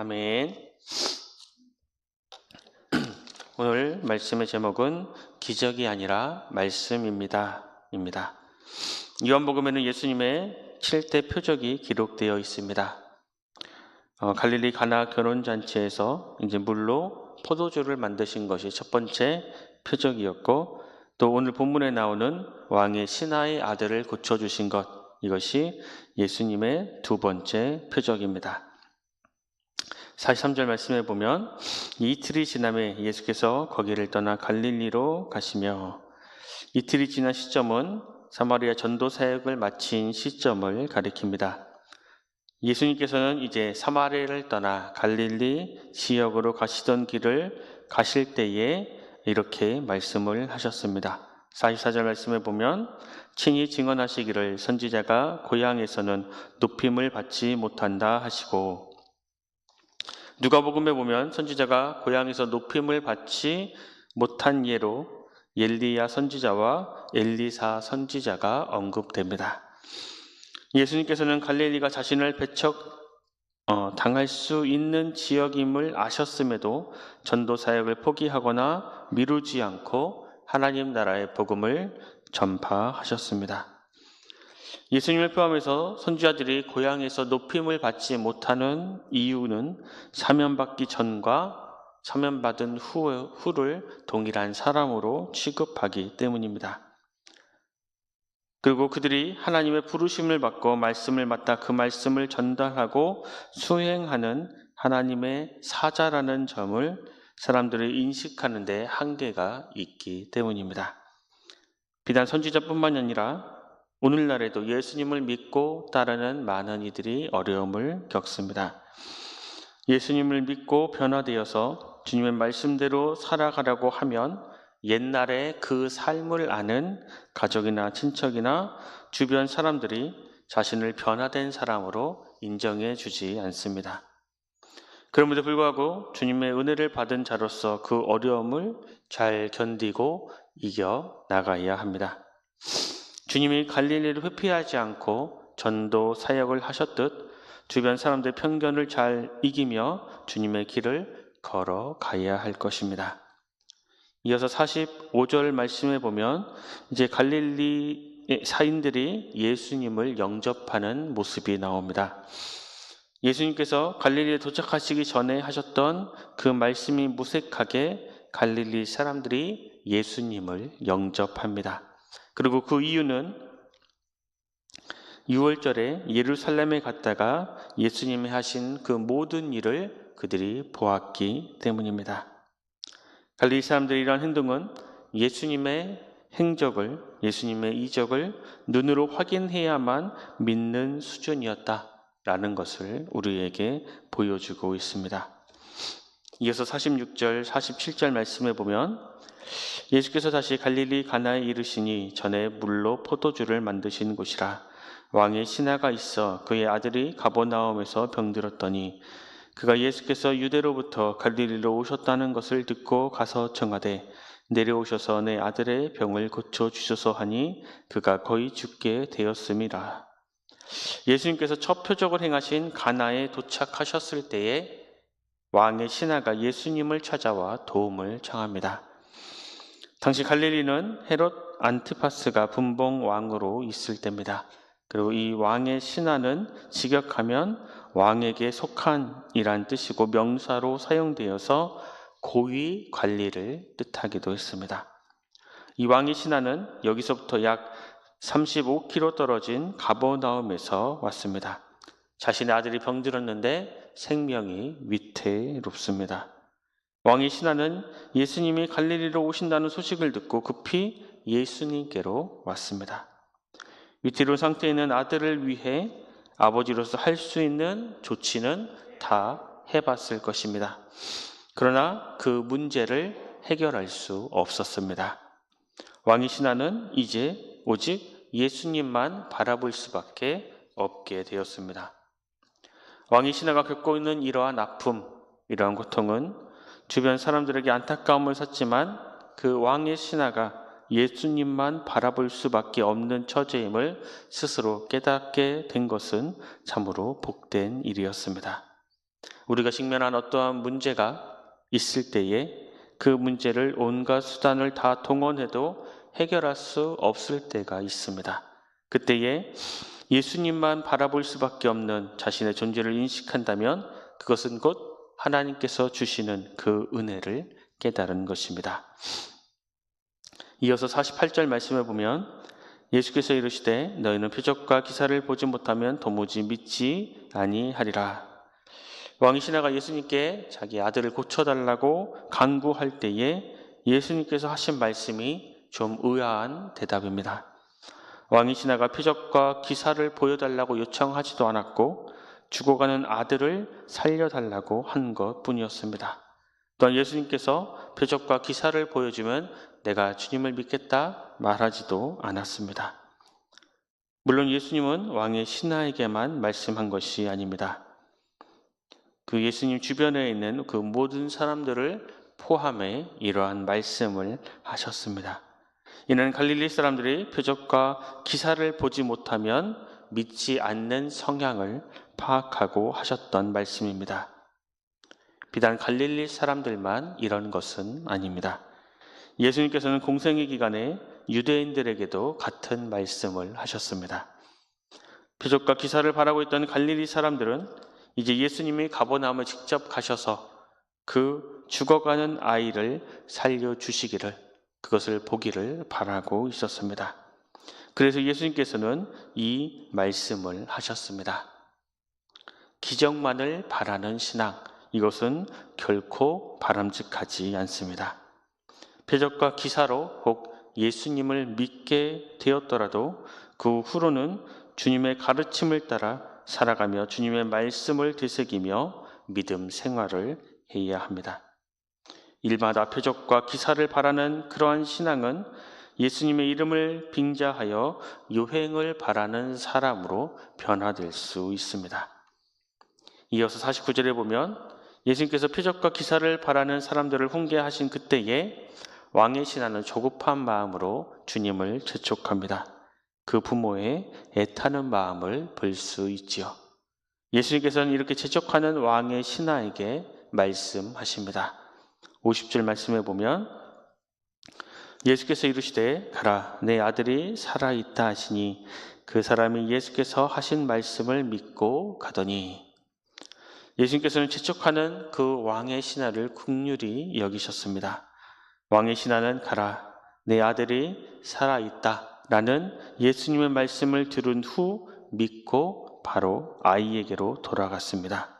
아멘. 오늘 말씀의 제목은 기적이 아니라 말씀입니다. 요한복음에는 예수님의 7대 표적이 기록되어 있습니다. 갈릴리 가나 결혼잔치에서 이제 물로 포도주를 만드신 것이 첫 번째 표적이었고, 또 오늘 본문에 나오는 왕의 신하의 아들을 고쳐주신 것, 이것이 예수님의 두 번째 표적입니다. 43절 말씀에 보면 이틀이 지남에 예수께서 거기를 떠나 갈릴리로 가시며, 이틀이 지난 시점은 사마리아 전도 사역을 마친 시점을 가리킵니다. 예수님께서는 이제 사마리아를 떠나 갈릴리 지역으로 가시던 길을 가실 때에 이렇게 말씀을 하셨습니다. 44절 말씀에 보면 친히 증언하시기를 선지자가 고향에서는 높임을 받지 못한다 하시고, 누가복음에 보면 선지자가 고향에서 높임을 받지 못한 예로 엘리야 선지자와 엘리사 선지자가 언급됩니다. 예수님께서는 갈릴리가 자신을 당할 수 있는 지역임을 아셨음에도 전도 사역을 포기하거나 미루지 않고 하나님 나라의 복음을 전파하셨습니다. 예수님을 포함해서 선지자들이 고향에서 높임을 받지 못하는 이유는 사면받기 전과 사면받은 후를 동일한 사람으로 취급하기 때문입니다. 그리고 그들이 하나님의 부르심을 받고 말씀을 맡아 그 말씀을 전달하고 수행하는 하나님의 사자라는 점을 사람들이 인식하는 데 한계가 있기 때문입니다. 비단 선지자뿐만 아니라 오늘날에도 예수님을 믿고 따르는 많은 이들이 어려움을 겪습니다. 예수님을 믿고 변화되어서 주님의 말씀대로 살아가려고 하면 옛날에 그 삶을 아는 가족이나 친척이나 주변 사람들이 자신을 변화된 사람으로 인정해 주지 않습니다. 그럼에도 불구하고 주님의 은혜를 받은 자로서 그 어려움을 잘 견디고 이겨 나가야 합니다. 주님이 갈릴리를 회피하지 않고 전도 사역을 하셨듯 주변 사람들의 편견을 잘 이기며 주님의 길을 걸어가야 할 것입니다. 이어서 45절 말씀에 보면 이제 갈릴리 사인들이 예수님을 영접하는 모습이 나옵니다. 예수님께서 갈릴리에 도착하시기 전에 하셨던 그 말씀이 무색하게 갈릴리 사람들이 예수님을 영접합니다. 그리고 그 이유는 6월절에 예루살렘에 갔다가 예수님이 하신 그 모든 일을 그들이 보았기 때문입니다. 갈릴리 사람들의 이러한 행동은 예수님의 행적을, 예수님의 이적을 눈으로 확인해야만 믿는 수준이었다라는 것을 우리에게 보여주고 있습니다. 이어서 46절, 47절 말씀에 보면 예수께서 다시 갈릴리 가나에 이르시니 전에 물로 포도주를 만드신 곳이라. 왕의 신하가 있어 그의 아들이 가버나움에서 병들었더니 그가 예수께서 유대로부터 갈릴리로 오셨다는 것을 듣고 가서 청하되 내려오셔서 내 아들의 병을 고쳐주소서 하니 그가 거의 죽게 되었음이라. 예수님께서 첫 표적을 행하신 가나에 도착하셨을 때에 왕의 신하가 예수님을 찾아와 도움을 청합니다. 당시 갈릴리는 헤롯 안티파스가 분봉 왕으로 있을 때입니다. 그리고 이 왕의 신하는 직역하면 왕에게 속한이란 뜻이고 명사로 사용되어서 고위 관리를 뜻하기도 했습니다. 이 왕의 신하는 여기서부터 약 35km 떨어진 가버나움에서 왔습니다. 자신의 아들이 병들었는데 생명이 위태롭습니다. 왕의 신하는 예수님이 갈릴리로 오신다는 소식을 듣고 급히 예수님께로 왔습니다. 위태로운 상태에 있는 아들을 위해 아버지로서 할 수 있는 조치는 다 해봤을 것입니다. 그러나 그 문제를 해결할 수 없었습니다. 왕의 신하는 이제 오직 예수님만 바라볼 수밖에 없게 되었습니다. 왕의 신하가 겪고 있는 이러한 아픔, 이러한 고통은 주변 사람들에게 안타까움을 샀지만 그 왕의 신하가 예수님만 바라볼 수밖에 없는 처지임을 스스로 깨닫게 된 것은 참으로 복된 일이었습니다. 우리가 직면한 어떠한 문제가 있을 때에 그 문제를 온갖 수단을 다 동원해도 해결할 수 없을 때가 있습니다. 그때에 예수님만 바라볼 수밖에 없는 자신의 존재를 인식한다면 그것은 곧 하나님께서 주시는 그 은혜를 깨달은 것입니다. 이어서 48절 말씀을 보면 예수께서 이르시되 너희는 표적과 기사를 보지 못하면 도무지 믿지 아니하리라. 왕이 신하가 예수님께 자기 아들을 고쳐달라고 간구할 때에 예수님께서 하신 말씀이 좀 의아한 대답입니다. 왕이 신하가 표적과 기사를 보여달라고 요청하지도 않았고 죽어가는 아들을 살려달라고 한 것뿐이었습니다. 또한 예수님께서 표적과 기사를 보여주면 내가 주님을 믿겠다 말하지도 않았습니다. 물론 예수님은 왕의 신하에게만 말씀한 것이 아닙니다. 그 예수님 주변에 있는 그 모든 사람들을 포함해 이러한 말씀을 하셨습니다. 이는 갈릴리 사람들이 표적과 기사를 보지 못하면 믿지 않는 성향을 파악하고 하셨던 말씀입니다. 비단 갈릴리 사람들만 이런 것은 아닙니다. 예수님께서는 공생의 기간에 유대인들에게도 같은 말씀을 하셨습니다. 표적과 기사를 바라고 있던 갈릴리 사람들은 이제 예수님이 가버나움에 직접 가셔서 그 죽어가는 아이를 살려주시기를, 그것을 보기를 바라고 있었습니다. 그래서 예수님께서는 이 말씀을 하셨습니다. 기적만을 바라는 신앙, 이것은 결코 바람직하지 않습니다. 표적과 기사로 혹 예수님을 믿게 되었더라도 그 후로는 주님의 가르침을 따라 살아가며 주님의 말씀을 되새기며 믿음 생활을 해야 합니다. 일마다 표적과 기사를 바라는 그러한 신앙은 예수님의 이름을 빙자하여 유행을 바라는 사람으로 변화될 수 있습니다. 이어서 49절에 보면 예수님께서 표적과 기사를 바라는 사람들을 훈계하신 그때에 왕의 신하는 조급한 마음으로 주님을 재촉합니다. 그 부모의 애타는 마음을 볼 수 있지요. 예수님께서는 이렇게 재촉하는 왕의 신하에게 말씀하십니다. 50절 말씀에 보면 예수께서 이르시되 가라, 내 아들이 살아있다 하시니 그 사람이 예수께서 하신 말씀을 믿고 가더니. 예수님께서는 재촉하는 그 왕의 신하를 긍휼히 여기셨습니다. 왕의 신하는 가라, 내 아들이 살아있다 라는 예수님의 말씀을 들은 후 믿고 바로 아이에게로 돌아갔습니다.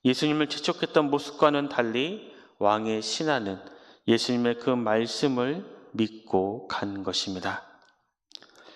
예수님을 재촉했던 모습과는 달리 왕의 신하는 예수님의 그 말씀을 믿고 간 것입니다.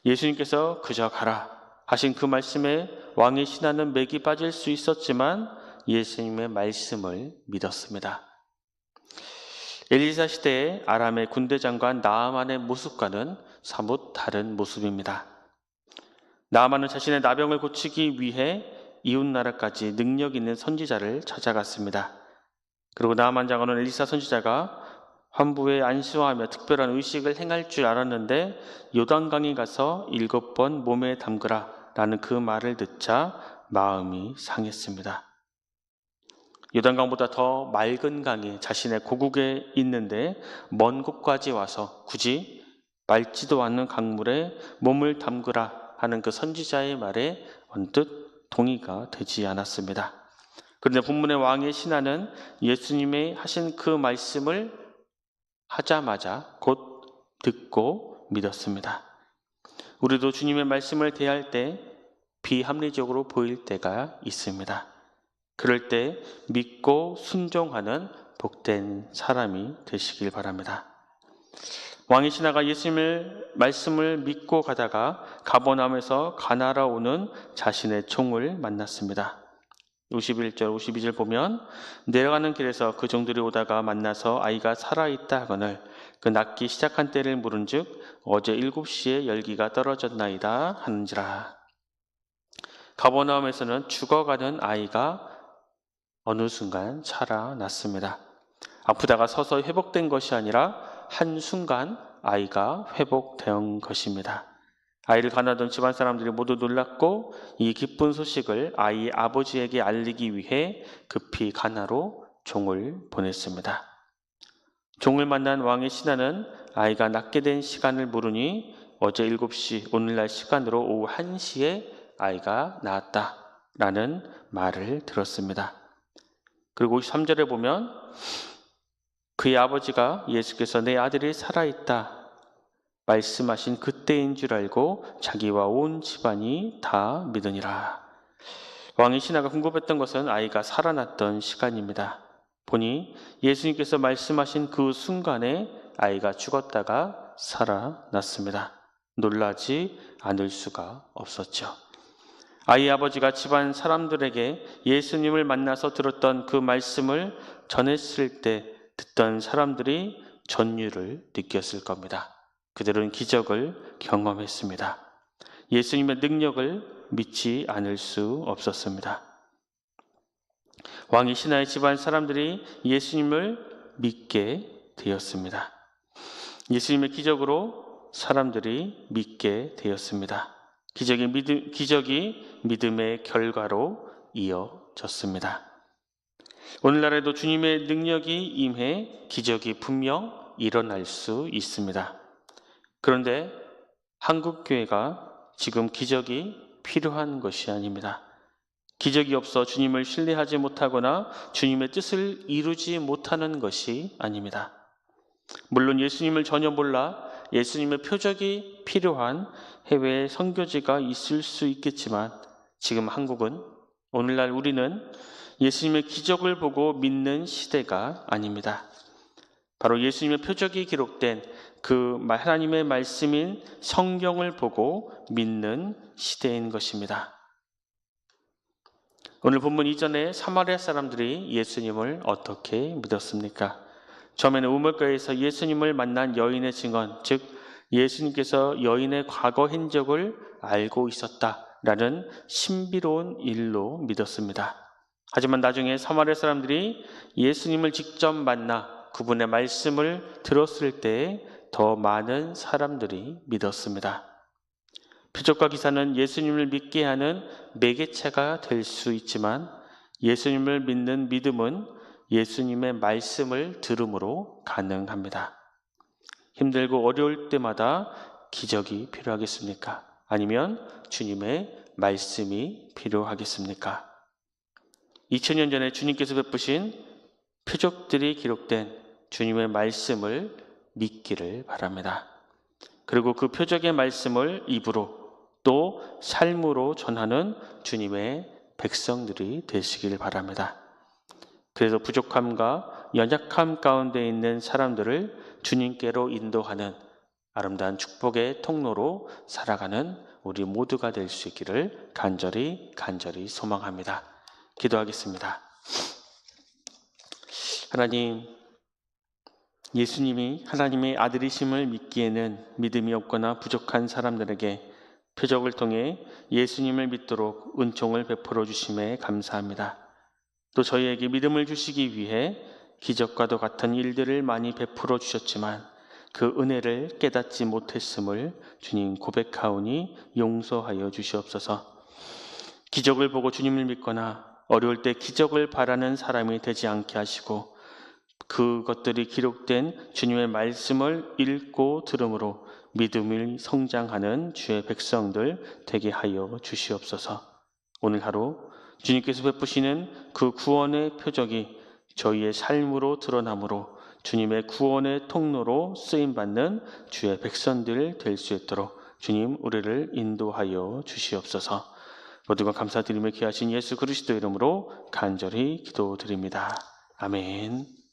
예수님께서 그저 가라 하신 그 말씀에 왕의 신하는 맥이 빠질 수 있었지만 예수님의 말씀을 믿었습니다. 엘리사 시대의 아람의 군대 장관 나아만의 모습과는 사뭇 다른 모습입니다. 나아만은 자신의 나병을 고치기 위해 이웃나라까지 능력 있는 선지자를 찾아갔습니다. 그리고 나아만 장관은 엘리사 선지자가 환부에 안수하며 특별한 의식을 행할 줄 알았는데 요단강에 가서 7번 몸에 담그라 라는 그 말을 듣자 마음이 상했습니다. 요단강보다 더 맑은 강이 자신의 고국에 있는데 먼 곳까지 와서 굳이 맑지도 않는 강물에 몸을 담그라 하는 그 선지자의 말에 언뜻 동의가 되지 않았습니다. 그런데 본문의 왕의 신하는 예수님의 하신 그 말씀을 하자마자 곧 듣고 믿었습니다. 우리도 주님의 말씀을 대할 때 비합리적으로 보일 때가 있습니다. 그럴 때 믿고 순종하는 복된 사람이 되시길 바랍니다. 왕의 신하가 예수님의 말씀을 믿고 가다가 가버나움에서 가나라 오는 자신의 종을 만났습니다. 51절, 52절 보면 내려가는 길에서 그 종들이 오다가 만나서 아이가 살아있다 하거늘 그 낫기 시작한 때를 물은즉 어제 7시에 열기가 떨어졌나이다 하는지라. 가버나움에서는 죽어가는 아이가 어느 순간 살아났습니다. 아프다가 서서 회복된 것이 아니라 한순간 아이가 회복된 것입니다. 아이를 가나던 집안 사람들이 모두 놀랐고 이 기쁜 소식을 아이의 아버지에게 알리기 위해 급히 가나로 종을 보냈습니다. 종을 만난 왕의 신하는 아이가 낳게 된 시간을 물으니 어제 7시, 오늘날 시간으로 오후 1시에 아이가 낳았다라는 말을 들었습니다. 그리고 3절에 보면 그의 아버지가 예수께서 내 아들이 살아있다 말씀하신 그때인 줄 알고 자기와 온 집안이 다 믿으니라. 왕의 신하가 궁금했던 것은 아이가 살아났던 시간입니다. 보니 예수님께서 말씀하신 그 순간에 아이가 죽었다가 살아났습니다. 놀라지 않을 수가 없었죠. 아이의 아버지가 집안 사람들에게 예수님을 만나서 들었던 그 말씀을 전했을 때 듣던 사람들이 전율을 느꼈을 겁니다. 그들은 기적을 경험했습니다. 예수님의 능력을 믿지 않을 수 없었습니다. 왕의 신하의 집안 사람들이 예수님을 믿게 되었습니다. 예수님의 기적으로 사람들이 믿게 되었습니다. 기적이 믿음의 결과로 이어졌습니다. 오늘날에도 주님의 능력이 임해 기적이 분명 일어날 수 있습니다. 그런데 한국교회가 지금 기적이 필요한 것이 아닙니다. 기적이 없어 주님을 신뢰하지 못하거나 주님의 뜻을 이루지 못하는 것이 아닙니다. 물론 예수님을 전혀 몰라 예수님의 표적이 필요한 해외 선교지가 있을 수 있겠지만 지금 한국은, 오늘날 우리는 예수님의 기적을 보고 믿는 시대가 아닙니다. 바로 예수님의 표적이 기록된 그 하나님의 말씀인 성경을 보고 믿는 시대인 것입니다. 오늘 본문 이전에 사마리아 사람들이 예수님을 어떻게 믿었습니까? 처음에는 우물가에서 예수님을 만난 여인의 증언, 즉 예수님께서 여인의 과거 행적을 알고 있었다라는 신비로운 일로 믿었습니다. 하지만 나중에 사마리아 사람들이 예수님을 직접 만나 그분의 말씀을 들었을 때 더 많은 사람들이 믿었습니다. 표적과 기사는 예수님을 믿게 하는 매개체가 될 수 있지만 예수님을 믿는 믿음은 예수님의 말씀을 들음으로 가능합니다. 힘들고 어려울 때마다 기적이 필요하겠습니까? 아니면 주님의 말씀이 필요하겠습니까? 2000년 전에 주님께서 베푸신 표적들이 기록된 주님의 말씀을 믿기를 바랍니다. 그리고 그 표적의 말씀을 입으로 또 삶으로 전하는 주님의 백성들이 되시길 바랍니다. 그래서 부족함과 연약함 가운데 있는 사람들을 주님께로 인도하는 아름다운 축복의 통로로 살아가는 우리 모두가 될 수 있기를 간절히 소망합니다. 기도하겠습니다. 하나님, 예수님이 하나님의 아들이심을 믿기에는 믿음이 없거나 부족한 사람들에게 표적을 통해 예수님을 믿도록 은총을 베풀어 주심에 감사합니다. 또 저희에게 믿음을 주시기 위해 기적과도 같은 일들을 많이 베풀어 주셨지만 그 은혜를 깨닫지 못했음을 주님 고백하오니 용서하여 주시옵소서. 기적을 보고 주님을 믿거나 어려울 때 기적을 바라는 사람이 되지 않게 하시고 그것들이 기록된 주님의 말씀을 읽고 들음으로 믿음을 성장하는 주의 백성들 되게 하여 주시옵소서. 오늘 하루 주님께서 베푸시는 그 구원의 표적이 저희의 삶으로 드러나므로 주님의 구원의 통로로 쓰임받는 주의 백성들 될 수 있도록 주님 우리를 인도하여 주시옵소서. 모두가 감사드리며 귀하신 예수 그리스도 이름으로 간절히 기도드립니다. 아멘.